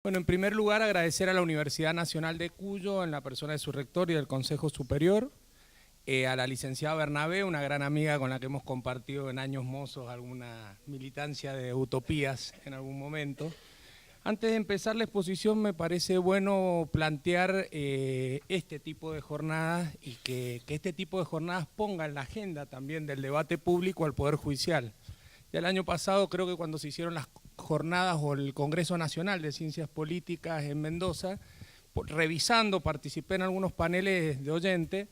Bueno, en primer lugar, agradecer a la Universidad Nacional de Cuyo, en la persona de su rector y del Consejo Superior, a la licenciada Bernabé, una gran amiga con la que hemos compartido en años mozos alguna militancia de utopías en algún momento. Antes de empezar la exposición, me parece bueno plantear este tipo de jornadas y que este tipo de jornadas ponga en la agenda también del debate público al Poder Judicial. Ya el año pasado, creo que cuando se hicieron las jornadas o el Congreso Nacional de Ciencias Políticas en Mendoza, participé en algunos paneles de oyente,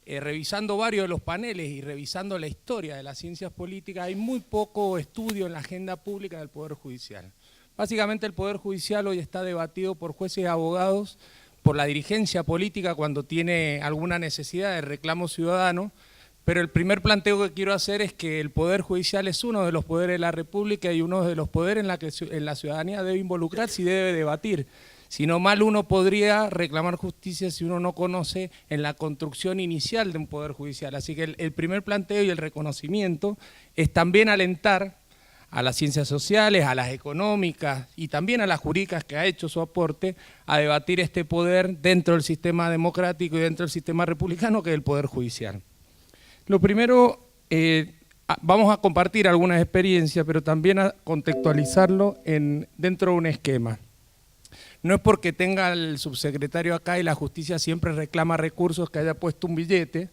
revisando varios de los paneles y revisando la historia de las ciencias políticas, hay muy poco estudio en la agenda pública del Poder Judicial. Básicamente el Poder Judicial hoy está debatido por jueces y abogados, por la dirigencia política cuando tiene alguna necesidad de reclamo ciudadano, pero el primer planteo que quiero hacer es que el Poder Judicial es uno de los poderes de la República y uno de los poderes en la que la ciudadanía debe involucrarse y debe debatir. Si no, mal uno podría reclamar justicia si uno no conoce en la construcción inicial de un Poder Judicial. Así que el primer planteo y el reconocimiento es también alentar a las ciencias sociales, a las económicas y también a las jurídicas que ha hecho su aporte a debatir este poder dentro del sistema democrático y dentro del sistema republicano que es el Poder Judicial. Lo primero, vamos a compartir algunas experiencias, pero también a contextualizarlo dentro de un esquema. No es porque tenga el subsecretario acá y la justicia siempre reclama recursos que haya puesto un billete,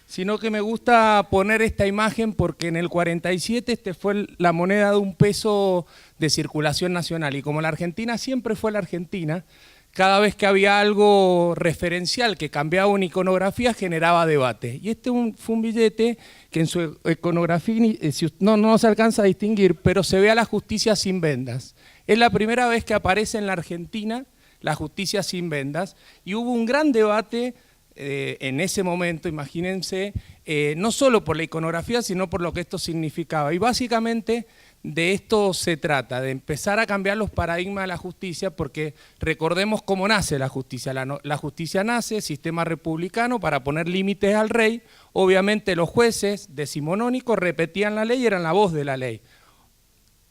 sino que me gusta poner esta imagen porque en el 47 fue la moneda de un peso de circulación nacional y como la Argentina siempre fue la Argentina, cada vez que había algo referencial que cambiaba una iconografía generaba debate. Y fue un billete que en su iconografía no se alcanza a distinguir, pero se ve a la justicia sin vendas. Es la primera vez que aparece en la Argentina la justicia sin vendas y hubo un gran debate en ese momento, imagínense, no solo por la iconografía, sino por lo que esto significaba. Y básicamente de esto se trata, de empezar a cambiar los paradigmas de la justicia, porque recordemos cómo nace la justicia. La justicia nace, sistema republicano, para poner límites al rey. Obviamente los jueces decimonónicos repetían la ley y eran la voz de la ley.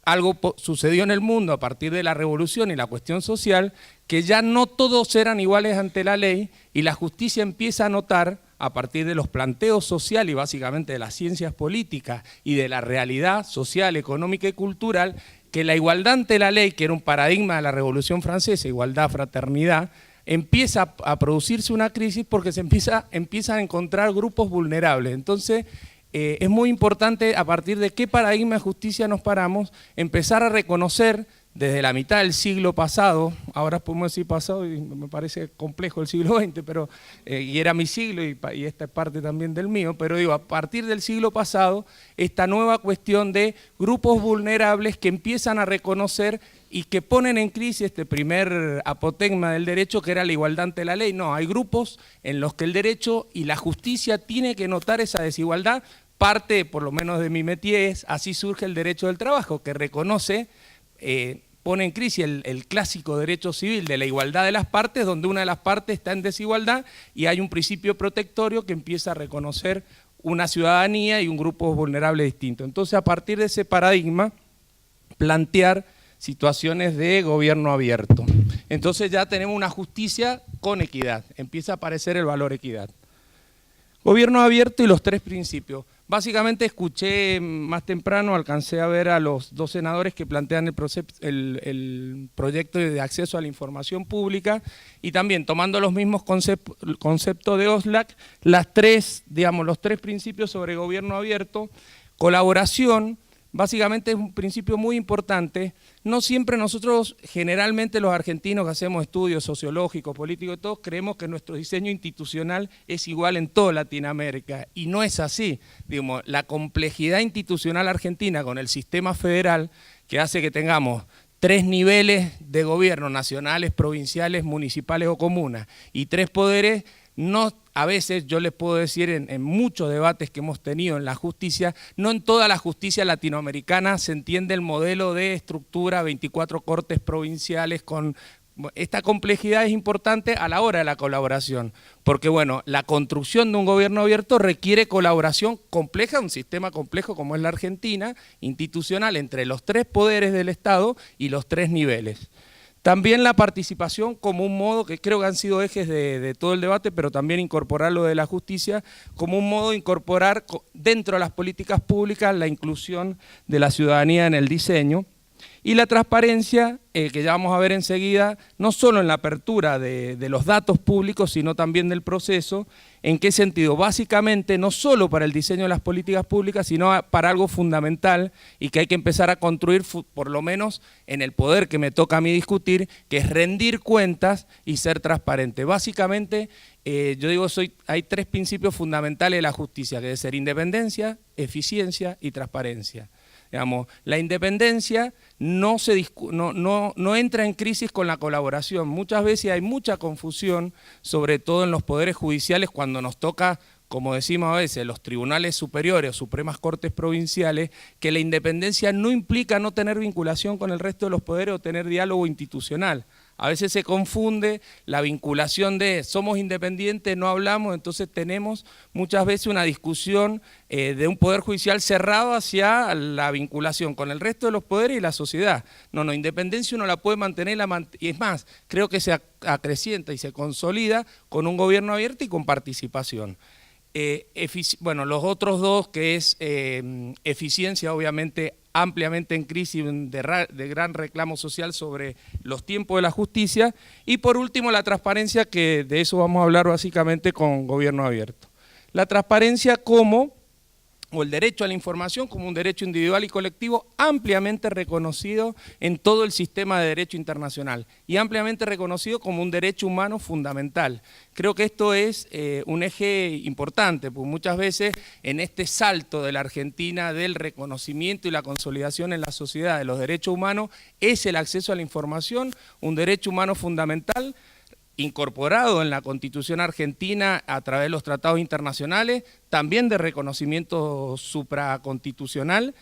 Algo sucedió en el mundo a partir de la revolución y la cuestión social, que ya no todos eran iguales ante la ley y la justicia empieza a notar, a partir de los planteos sociales y básicamente de las ciencias políticas y de la realidad social, económica y cultural, que la igualdad ante la ley, que era un paradigma de la Revolución Francesa, igualdad, fraternidad, empieza a producirse una crisis porque se empiezan a encontrar grupos vulnerables. Entonces, es muy importante, a partir de qué paradigma de justicia nos paramos, empezar a reconocer desde la mitad del siglo pasado, ahora podemos decir pasado y me parece complejo el siglo XX, pero, y era mi siglo y esta es parte también del mío, pero digo, a partir del siglo pasado, esta nueva cuestión de grupos vulnerables que empiezan a reconocer y que ponen en crisis este primer apotegma del derecho que era la igualdad ante la ley. No, hay grupos en los que el derecho y la justicia tiene que notar esa desigualdad. Parte, por lo menos de mi métier, es así surge el derecho del trabajo, que reconoce, pone en crisis el clásico derecho civil de la igualdad de las partes, donde una de las partes está en desigualdad y hay un principio protectorio que empieza a reconocer una ciudadanía y un grupo vulnerable distinto. Entonces, a partir de ese paradigma, plantear situaciones de gobierno abierto. Entonces ya tenemos una justicia con equidad, empieza a aparecer el valor equidad. Gobierno abierto y los tres principios. Básicamente escuché más temprano, alcancé a ver a los dos senadores que plantean el proyecto de acceso a la información pública y también tomando los mismos conceptos de OSLAC, los tres principios sobre gobierno abierto, colaboración, básicamente es un principio muy importante. No siempre nosotros, generalmente los argentinos que hacemos estudios sociológicos, políticos, todos creemos que nuestro diseño institucional es igual en toda Latinoamérica y no es así. Digamos, la complejidad institucional argentina con el sistema federal que hace que tengamos 3 niveles de gobierno, nacionales, provinciales, municipales o comunas, y 3 poderes, no, a veces yo les puedo decir en muchos debates que hemos tenido en la justicia, no en toda la justicia latinoamericana se entiende el modelo de estructura, 24 cortes provinciales con... Esta complejidad es importante a la hora de la colaboración, porque bueno, la construcción de un gobierno abierto requiere colaboración compleja, un sistema complejo como es la Argentina, institucional entre los 3 poderes del Estado y los 3 niveles. También la participación como un modo, que creo que han sido ejes de todo el debate, pero también incorporar lo de la justicia, como un modo de incorporar dentro de las políticas públicas la inclusión de la ciudadanía en el diseño. Y la transparencia, que ya vamos a ver enseguida, no solo en la apertura de los datos públicos, sino también del proceso. ¿En qué sentido? Básicamente, no solo para el diseño de las políticas públicas, sino para algo fundamental y que hay que empezar a construir, por lo menos en el poder que me toca a mí discutir, que es rendir cuentas y ser transparente. Básicamente, yo digo, hay tres principios fundamentales de la justicia, que es ser independencia, eficiencia y transparencia. Digamos, la independencia no entra en crisis con la colaboración. Muchas veces hay mucha confusión, sobre todo en los poderes judiciales, cuando nos toca, como decimos a veces, los tribunales superiores o supremas cortes provinciales, que la independencia no implica no tener vinculación con el resto de los poderes o tener diálogo institucional. A veces se confunde la vinculación de somos independientes, no hablamos, entonces tenemos muchas veces una discusión de un poder judicial cerrado hacia la vinculación con el resto de los poderes y la sociedad. No, independencia uno la puede mantener, y es más, creo que se acrecienta y se consolida con un gobierno abierto y con participación. Bueno, los otros dos, que es eficiencia, obviamente ampliamente en crisis, de gran reclamo social sobre los tiempos de la justicia, y por último la transparencia, que de eso vamos a hablar básicamente con gobierno abierto. La transparencia o el derecho a la información como un derecho individual y colectivo ampliamente reconocido en todo el sistema de derecho internacional y ampliamente reconocido como un derecho humano fundamental. Creo que esto es un eje importante, porque muchas veces en este salto de la Argentina del reconocimiento y la consolidación en la sociedad de los derechos humanos es el acceso a la información, un derecho humano fundamental, incorporado en la Constitución argentina a través de los tratados internacionales, también de reconocimiento supraconstitucional,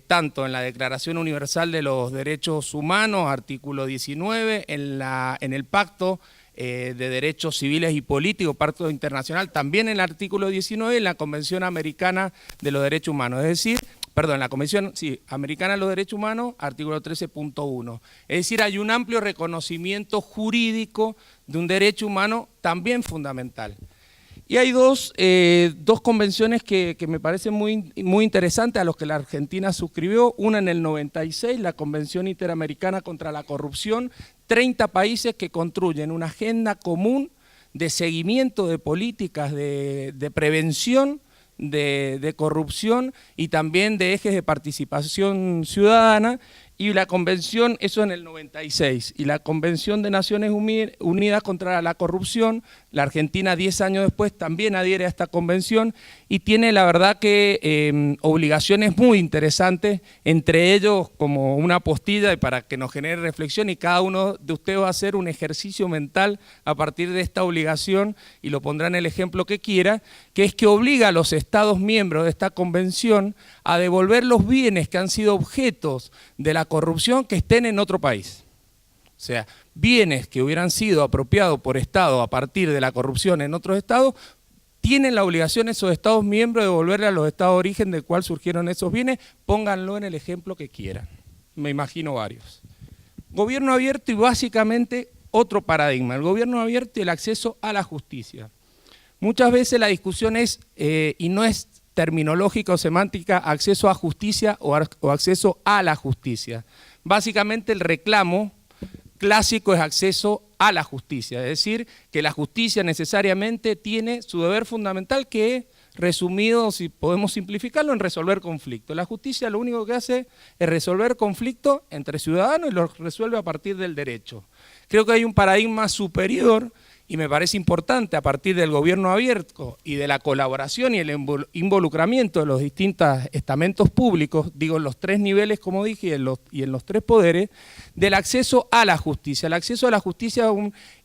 tanto en la Declaración Universal de los Derechos Humanos, artículo 19, en el Pacto de Derechos Civiles y Políticos, Pacto Internacional, también en el artículo 19, en la Convención Americana de los Derechos Humanos, es decir, perdón, la Convención Americana de los Derechos Humanos, artículo 13.1. Es decir, hay un amplio reconocimiento jurídico de un derecho humano también fundamental. Y hay dos convenciones que me parecen muy interesantes, a las que la Argentina suscribió. Una en el 96, la Convención Interamericana contra la Corrupción, 30 países que construyen una agenda común de seguimiento de políticas de prevención de corrupción y también de ejes de participación ciudadana, y la convención, eso en el 96, y la Convención de Naciones Unidas contra la Corrupción, la Argentina 10 años después también adhiere a esta convención y tiene la verdad que obligaciones muy interesantes, entre ellos como una postilla y para que nos genere reflexión, y cada uno de ustedes va a hacer un ejercicio mental a partir de esta obligación y lo pondrá en el ejemplo que quiera, que es que obliga a los Estados miembros de esta convención a devolver los bienes que han sido objetos de la corrupción que estén en otro país. O sea, bienes que hubieran sido apropiados por Estado a partir de la corrupción en otros estados, tienen la obligación esos Estados miembros de devolverle a los estados de origen del cual surgieron esos bienes, pónganlo en el ejemplo que quieran. Me imagino varios. Gobierno abierto y básicamente otro paradigma, el gobierno abierto y el acceso a la justicia. Muchas veces la discusión es, y no es terminológica o semántica, acceso a justicia o acceso a la justicia. Básicamente el reclamo clásico es acceso a la justicia, es decir, que la justicia necesariamente tiene su deber fundamental, que, resumido, si podemos simplificarlo, en resolver conflictos. La justicia lo único que hace es resolver conflictos entre ciudadanos y los resuelve a partir del derecho. Creo que hay un paradigma superior, y me parece importante, a partir del gobierno abierto y de la colaboración y el involucramiento de los distintos estamentos públicos, digo en los tres niveles, como dije, y en los tres poderes, del acceso a la justicia. El acceso a la justicia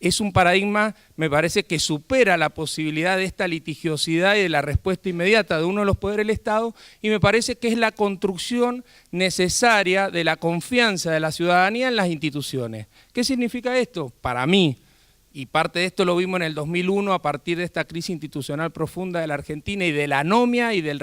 es un paradigma, me parece, que supera la posibilidad de esta litigiosidad y de la respuesta inmediata de uno de los poderes del Estado, y me parece que es la construcción necesaria de la confianza de la ciudadanía en las instituciones. ¿Qué significa esto? Para mí, y parte de esto lo vimos en el 2001 a partir de esta crisis institucional profunda de la Argentina y de la anomia y del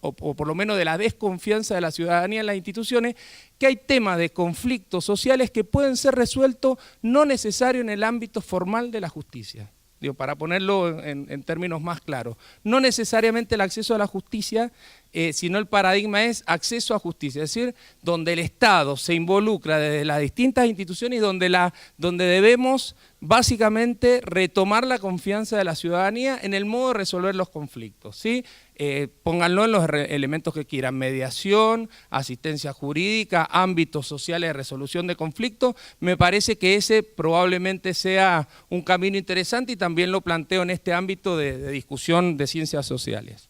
o por lo menos de la desconfianza de la ciudadanía en las instituciones, que hay temas de conflictos sociales que pueden ser resueltos no necesarios en el ámbito formal de la justicia. Digo, para ponerlo en términos más claros, no necesariamente el acceso a la justicia, sino el paradigma es acceso a justicia, es decir, donde el Estado se involucra desde las distintas instituciones y donde debemos básicamente retomar la confianza de la ciudadanía en el modo de resolver los conflictos, ¿sí? Pónganlo en los elementos que quieran, mediación, asistencia jurídica, ámbitos sociales de resolución de conflictos. Me parece que ese probablemente sea un camino interesante y también lo planteo en este ámbito de discusión de ciencias sociales.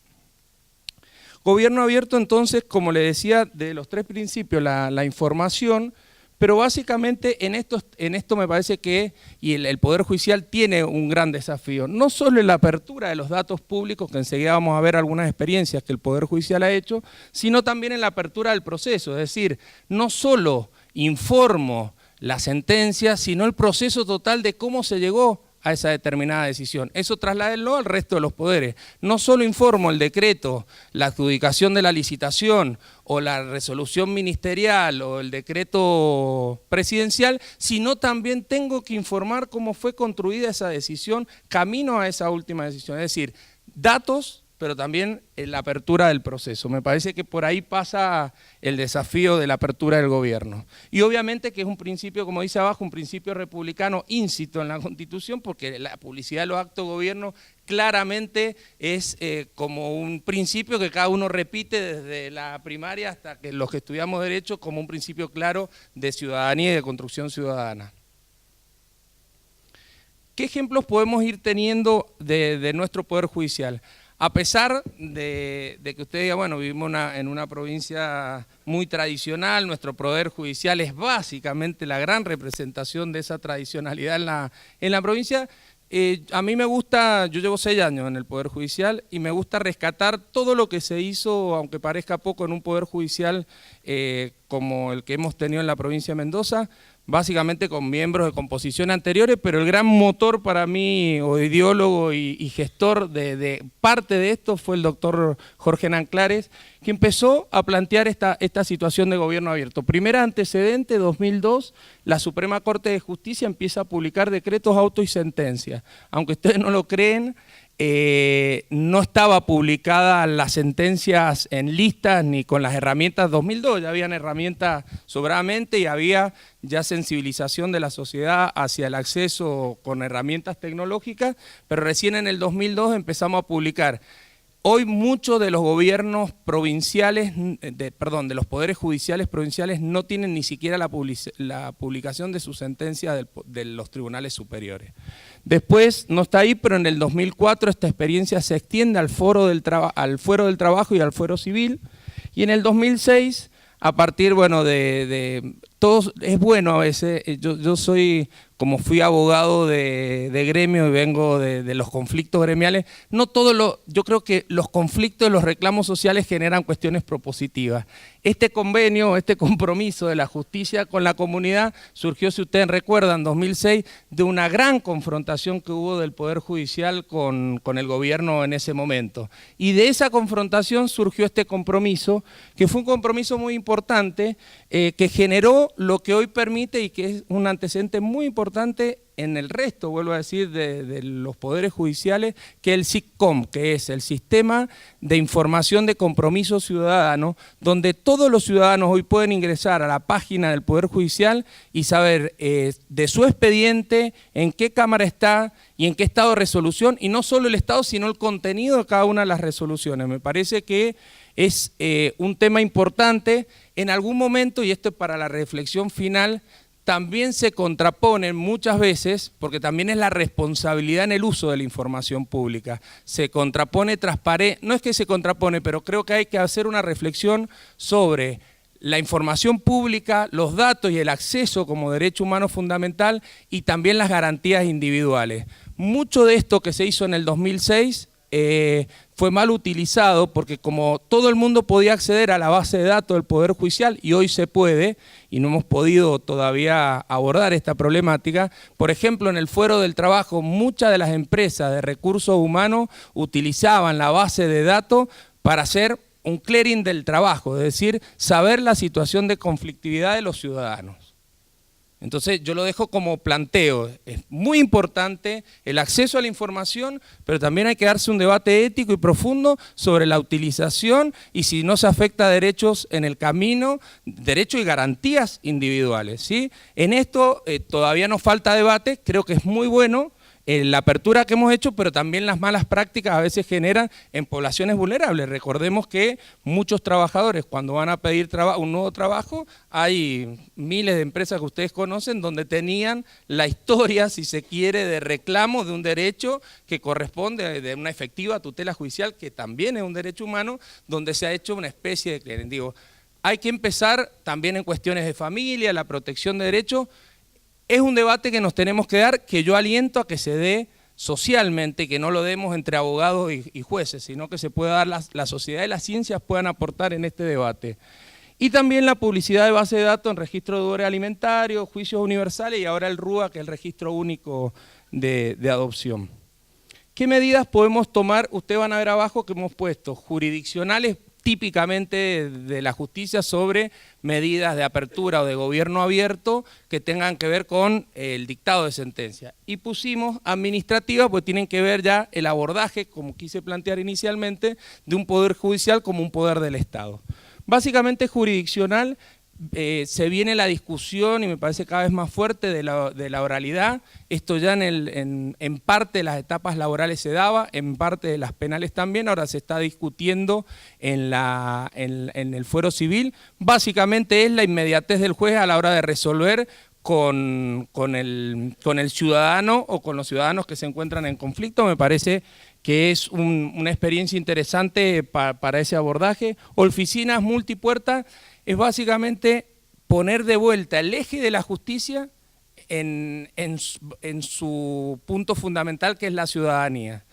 Gobierno abierto entonces, como le decía, de los tres principios, la información, pero básicamente en esto me parece que el Poder Judicial tiene un gran desafío, no solo en la apertura de los datos públicos, que enseguida vamos a ver algunas experiencias que el Poder Judicial ha hecho, sino también en la apertura del proceso, es decir, no solo informo la sentencia, sino el proceso total de cómo se llegó a esa determinada decisión. Eso trasládenlo al resto de los poderes. No solo informo el decreto, la adjudicación de la licitación o la resolución ministerial o el decreto presidencial, sino también tengo que informar cómo fue construida esa decisión camino a esa última decisión. Es decir, datos, pero también la apertura del proceso. Me parece que por ahí pasa el desafío de la apertura del gobierno. Y obviamente que es un principio, como dice abajo, un principio republicano íncito en la Constitución, porque la publicidad de los actos de gobierno claramente es como un principio que cada uno repite desde la primaria hasta que los que estudiamos Derecho como un principio claro de ciudadanía y de construcción ciudadana. ¿Qué ejemplos podemos ir teniendo de nuestro Poder Judicial? A pesar de que usted diga, bueno, vivimos en una provincia muy tradicional, nuestro Poder Judicial es básicamente la gran representación de esa tradicionalidad en la provincia, a mí me gusta, yo llevo 6 años en el Poder Judicial y me gusta rescatar todo lo que se hizo, aunque parezca poco, en un Poder Judicial como el que hemos tenido en la provincia de Mendoza, básicamente con miembros de composición anteriores, pero el gran motor para mí, o ideólogo y gestor de parte de esto fue el doctor Jorge Nanclares, que empezó a plantear esta situación de gobierno abierto. Primer antecedente, 2002, la Suprema Corte de Justicia empieza a publicar decretos, autos y sentencias. Aunque ustedes no lo creen, no estaba publicada las sentencias en listas ni con las herramientas 2002, ya habían herramientas sobradamente y había ya sensibilización de la sociedad hacia el acceso con herramientas tecnológicas, pero recién en el 2002 empezamos a publicar. Hoy muchos de los gobiernos provinciales, de los poderes judiciales provinciales no tienen ni siquiera la publicación de sus sentencias de los tribunales superiores. Después, no está ahí, pero en el 2004 esta experiencia se extiende al fuero del trabajo y al fuero civil, y en el 2006, a partir, bueno, de todos, es bueno a veces, yo soy, como fui abogado de gremio y vengo de los conflictos gremiales, no todo yo creo que los conflictos y los reclamos sociales generan cuestiones propositivas. Este convenio, este compromiso de la justicia con la comunidad surgió, si ustedes recuerdan, en 2006, de una gran confrontación que hubo del Poder Judicial con el gobierno en ese momento. Y de esa confrontación surgió este compromiso, que fue un compromiso muy importante, que generó lo que hoy permite y que es un antecedente muy importante en el resto, vuelvo a decir, de los poderes judiciales, que el SICCOM, que es el Sistema de Información de Compromiso Ciudadano, donde todos los ciudadanos hoy pueden ingresar a la página del Poder Judicial y saber de su expediente, en qué cámara está y en qué estado de resolución, y no solo el estado, sino el contenido de cada una de las resoluciones. Me parece que es un tema importante. En algún momento, y esto es para la reflexión final, también se contraponen muchas veces, porque también es la responsabilidad en el uso de la información pública, se contrapone no es que se contrapone, pero creo que hay que hacer una reflexión sobre la información pública, los datos y el acceso como derecho humano fundamental y también las garantías individuales. Mucho de esto que se hizo en el 2006 fue mal utilizado porque como todo el mundo podía acceder a la base de datos del Poder Judicial y hoy se puede, y no hemos podido todavía abordar esta problemática, por ejemplo en el Fuero del Trabajo muchas de las empresas de recursos humanos utilizaban la base de datos para hacer un clearing del trabajo, es decir, saber la situación de conflictividad de los ciudadanos. Entonces yo lo dejo como planteo, es muy importante el acceso a la información, pero también hay que darse un debate ético y profundo sobre la utilización y si no se afecta a derechos en el camino, derechos y garantías individuales, ¿sí? En esto todavía nos falta debate, creo que es muy bueno la apertura que hemos hecho, pero también las malas prácticas a veces generan en poblaciones vulnerables. Recordemos que muchos trabajadores cuando van a pedir un nuevo trabajo, hay miles de empresas que ustedes conocen donde tenían la historia, si se quiere, de reclamo de un derecho que corresponde de una efectiva tutela judicial, que también es un derecho humano, donde se ha hecho una especie de clearing. Digo, hay que empezar también en cuestiones de familia, la protección de derechos. Es un debate que nos tenemos que dar, que yo aliento a que se dé socialmente, que no lo demos entre abogados y jueces, sino que se pueda dar, la sociedad y las ciencias puedan aportar en este debate. Y también la publicidad de base de datos en registro de deudores alimentarios, juicios universales y ahora el RUA, que es el registro único de adopción. ¿Qué medidas podemos tomar? Ustedes van a ver abajo que hemos puesto jurisdiccionales típicamente de la justicia sobre medidas de apertura o de gobierno abierto que tengan que ver con el dictado de sentencia. Y pusimos administrativas, pues tienen que ver ya el abordaje, como quise plantear inicialmente, de un poder judicial como un poder del Estado. Básicamente jurisdiccional, se viene la discusión y me parece cada vez más fuerte de la oralidad. Esto ya en parte de las etapas laborales se daba, en parte de las penales también, ahora se está discutiendo en el fuero civil. Básicamente es la inmediatez del juez a la hora de resolver con el ciudadano o con los ciudadanos que se encuentran en conflicto. Me parece que es una experiencia interesante para ese abordaje. Oficinas multipuertas es básicamente poner de vuelta el eje de la justicia en su punto fundamental, que es la ciudadanía.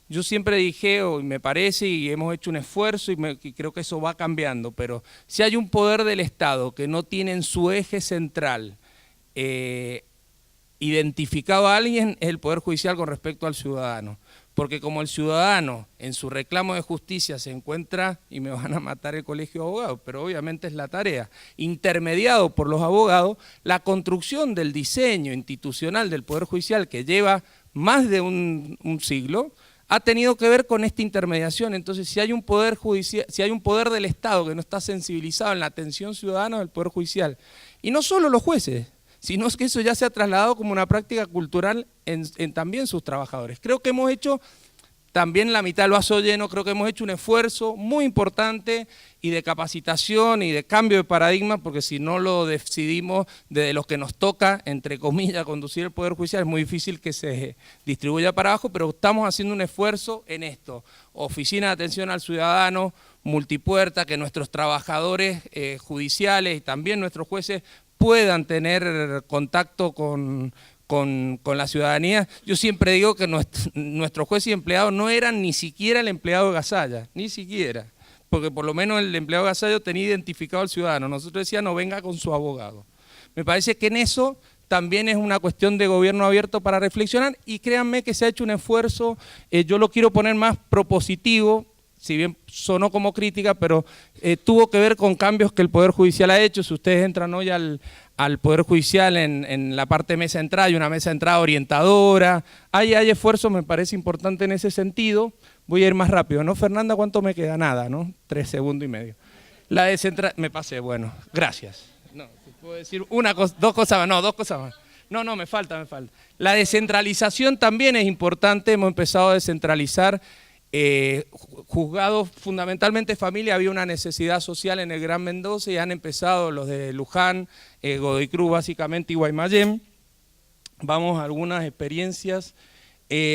Yo siempre dije, y me parece, y hemos hecho un esfuerzo, y creo que eso va cambiando, pero si hay un poder del Estado que no tiene en su eje central identificado a alguien, es el Poder Judicial con respecto al ciudadano. Porque como el ciudadano en su reclamo de justicia se encuentra, y me van a matar el colegio de abogados, pero obviamente es la tarea, intermediado por los abogados, la construcción del diseño institucional del Poder Judicial que lleva más de un siglo, ha tenido que ver con esta intermediación. Entonces, si hay un poder judicial, si hay un poder del Estado que no está sensibilizado en la atención ciudadana del Poder Judicial, y no solo los jueces, sino que eso ya se ha trasladado como una práctica cultural en también sus trabajadores. Creo que hemos hecho, también la mitad del vaso lleno, creo que hemos hecho un esfuerzo muy importante y de capacitación y de cambio de paradigma, porque si no lo decidimos desde los que nos toca, entre comillas, conducir el Poder Judicial, es muy difícil que se distribuya para abajo, pero estamos haciendo un esfuerzo en esto. Oficina de atención al ciudadano, multipuerta, que nuestros trabajadores judiciales y también nuestros jueces puedan tener contacto con la ciudadanía. Yo siempre digo que nuestros jueces y empleados no eran ni siquiera el empleado de Gasalla, ni siquiera, porque por lo menos el empleado de Gasalla tenía identificado al ciudadano. Nosotros decíamos, no venga con su abogado. Me parece que en eso también es una cuestión de gobierno abierto para reflexionar, y créanme que se ha hecho un esfuerzo, yo lo quiero poner más propositivo, si bien sonó como crítica, pero tuvo que ver con cambios que el Poder Judicial ha hecho. Si ustedes entran hoy al Poder Judicial en la parte de mesa de entrada, hay una mesa de entrada orientadora, hay esfuerzos, me parece importante en ese sentido. Voy a ir más rápido, ¿no, Fernanda? ¿Cuánto me queda? Nada, ¿no? 3 segundos y medio. La descentralización, me pasé, bueno, gracias. No, puedo decir dos cosas más. No, me falta. La descentralización también es importante, hemos empezado a descentralizar juzgados, fundamentalmente familia. Había una necesidad social en el Gran Mendoza y han empezado los de Luján, Godoy Cruz básicamente y Guaymallén. Vamos a algunas experiencias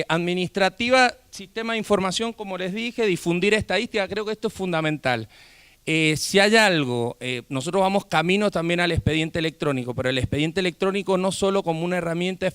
administrativas, sistema de información, como les dije, difundir estadística, creo que esto es fundamental. Si hay algo, nosotros vamos camino también al expediente electrónico, pero el expediente electrónico no solo como una herramienta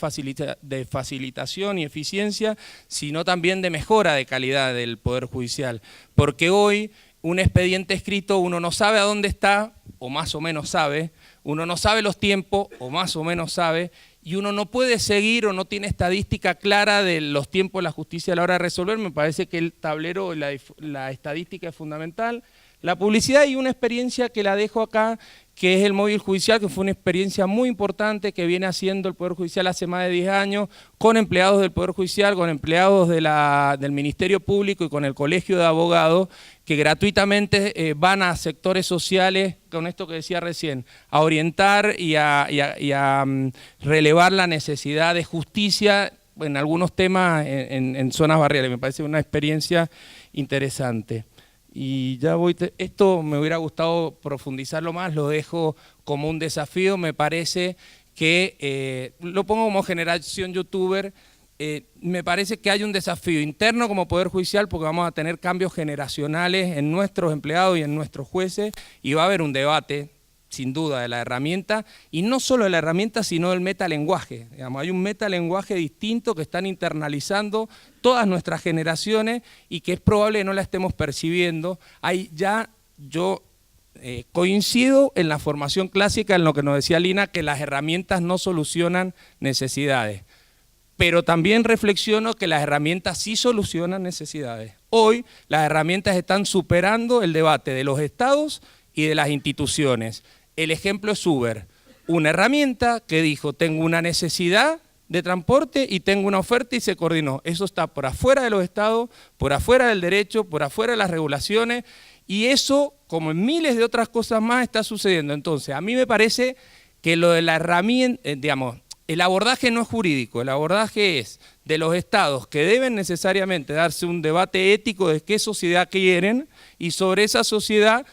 de facilitación y eficiencia, sino también de mejora de calidad del Poder Judicial. Porque hoy un expediente escrito uno no sabe a dónde está, o más o menos sabe, uno no sabe los tiempos, o más o menos sabe, y uno no puede seguir o no tiene estadística clara de los tiempos de la justicia a la hora de resolver. Me parece que el tablero, la estadística es fundamental. La publicidad, y una experiencia que la dejo acá, que es el móvil judicial, que fue una experiencia muy importante que viene haciendo el Poder Judicial hace más de 10 años, con empleados del Poder Judicial, con empleados del Ministerio Público y con el Colegio de Abogados, que gratuitamente van a sectores sociales, con esto que decía recién, a orientar y a relevar la necesidad de justicia en algunos temas en zonas barriales. Me parece una experiencia interesante. Y ya esto me hubiera gustado profundizarlo más, lo dejo como un desafío. Me parece que, lo pongo como generación youtuber, me parece que hay un desafío interno como Poder Judicial, porque vamos a tener cambios generacionales en nuestros empleados y en nuestros jueces, y va a haber un debate, sin duda, de la herramienta, y no solo de la herramienta, sino del metalenguaje. Digamos, hay un metalenguaje distinto que están internalizando todas nuestras generaciones y que es probable que no la estemos percibiendo. Yo coincido en la formación clásica, en lo que nos decía Lina, que las herramientas no solucionan necesidades. Pero también reflexiono que las herramientas sí solucionan necesidades. Hoy las herramientas están superando el debate de los estados y de las instituciones. El ejemplo es Uber, una herramienta que dijo, tengo una necesidad de transporte y tengo una oferta, y se coordinó. Eso está por afuera de los estados, por afuera del derecho, por afuera de las regulaciones, y eso, como en miles de otras cosas más, está sucediendo. Entonces, a mí me parece que lo de la herramienta, el abordaje no es jurídico, el abordaje es de los estados, que deben necesariamente darse un debate ético de qué sociedad quieren, y sobre esa sociedad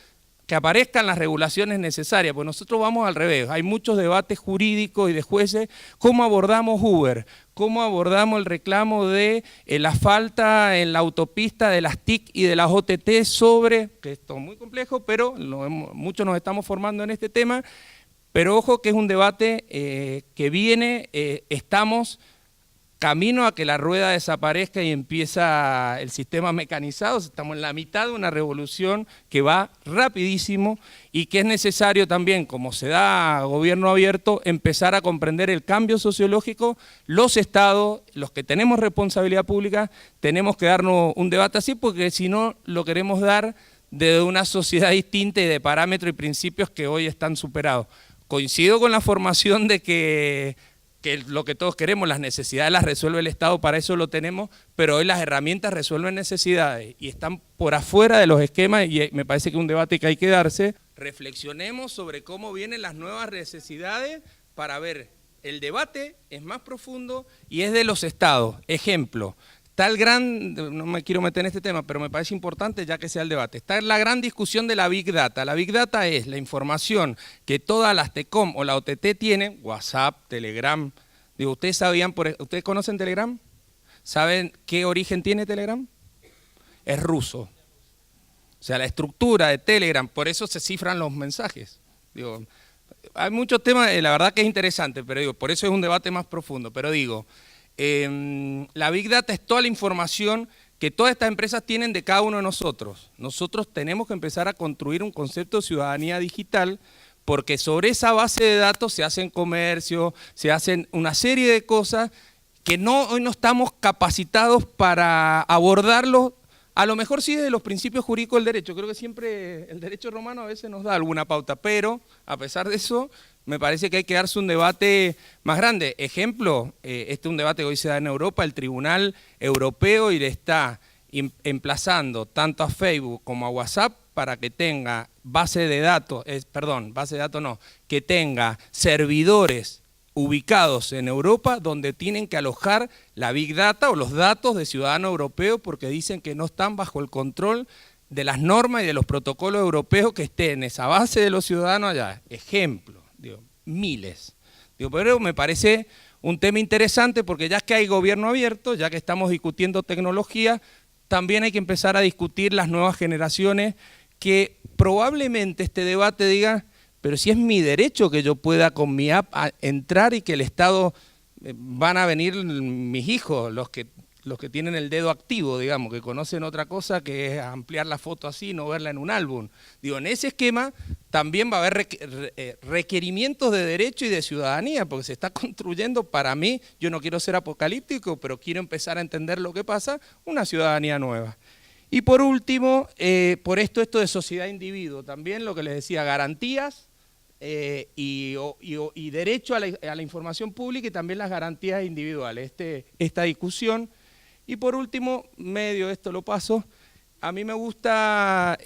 que aparezcan las regulaciones necesarias, pues nosotros vamos al revés. Hay muchos debates jurídicos y de jueces. ¿Cómo abordamos Uber? ¿Cómo abordamos el reclamo de la falta en la autopista de las TIC y de las OTT sobre, que esto es muy complejo, pero muchos nos estamos formando en este tema, pero ojo que es un debate que viene, estamos camino a que la rueda desaparezca y empieza el sistema mecanizado. Estamos en la mitad de una revolución que va rapidísimo y que es necesario también, como se da gobierno abierto, empezar a comprender el cambio sociológico. Los estados, los que tenemos responsabilidad pública, tenemos que darnos un debate así, porque si no lo queremos dar de una sociedad distinta y de parámetros y principios que hoy están superados. Coincido con la formación de que lo que todos queremos, las necesidades las resuelve el Estado, para eso lo tenemos, pero hoy las herramientas resuelven necesidades y están por afuera de los esquemas, y me parece que es un debate que hay que darse. Reflexionemos sobre cómo vienen las nuevas necesidades para ver, el debate es más profundo y es de los Estados. Ejemplo, está no me quiero meter en este tema, pero me parece importante ya que sea el debate. Está la gran discusión de la Big Data. La Big Data es la información que todas las TECOM o la OTT tienen, WhatsApp, Telegram. Digo, ¿ustedes conocen Telegram? ¿Saben qué origen tiene Telegram? Es ruso. O sea, la estructura de Telegram, por eso se cifran los mensajes. Digo, hay muchos temas, la verdad que es interesante, pero digo, por eso es un debate más profundo. Pero digo, la Big Data es toda la información que todas estas empresas tienen de cada uno de nosotros. Nosotros tenemos que empezar a construir un concepto de ciudadanía digital, porque sobre esa base de datos se hacen comercio, se hacen una serie de cosas que hoy no estamos capacitados para abordarlos. A lo mejor sí desde los principios jurídicos del derecho. Creo que siempre el derecho romano a veces nos da alguna pauta, pero a pesar de eso, me parece que hay que darse un debate más grande. Ejemplo, este es un debate que hoy se da en Europa, el Tribunal Europeo y le está emplazando tanto a Facebook como a WhatsApp para que tenga que tenga servidores ubicados en Europa donde tienen que alojar la Big Data o los datos de ciudadanos europeos, porque dicen que no están bajo el control de las normas y de los protocolos europeos que estén en esa base de los ciudadanos allá. Ejemplo. Digo, miles. Digo, pero me parece un tema interesante, porque ya que hay gobierno abierto, ya que estamos discutiendo tecnología, también hay que empezar a discutir las nuevas generaciones que probablemente este debate diga, pero si es mi derecho que yo pueda con mi app entrar y que el Estado, van a venir mis hijos, los que tienen el dedo activo, digamos, que conocen otra cosa que es ampliar la foto así, no verla en un álbum. Digo, en ese esquema también va a haber requerimientos de derecho y de ciudadanía, porque se está construyendo, para mí, yo no quiero ser apocalíptico, pero quiero empezar a entender lo que pasa, una ciudadanía nueva. Y por último, por esto de sociedad-individuo, también lo que les decía, garantías y derecho a la información pública y también las garantías individuales, esta discusión. Y por último, medio esto lo paso, a mí me gusta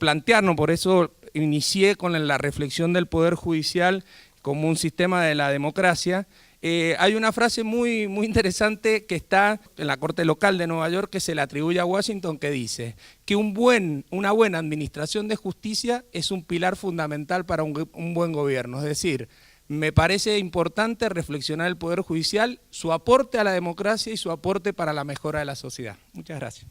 plantearnos, por eso inicié con la reflexión del Poder Judicial como un sistema de la democracia. Hay una frase muy interesante que está en la Corte Local de Nueva York que se le atribuye a Washington, que dice que una buena administración de justicia es un pilar fundamental para un buen gobierno. Es decir, me parece importante reflexionar el Poder Judicial, su aporte a la democracia y su aporte para la mejora de la sociedad. Muchas gracias.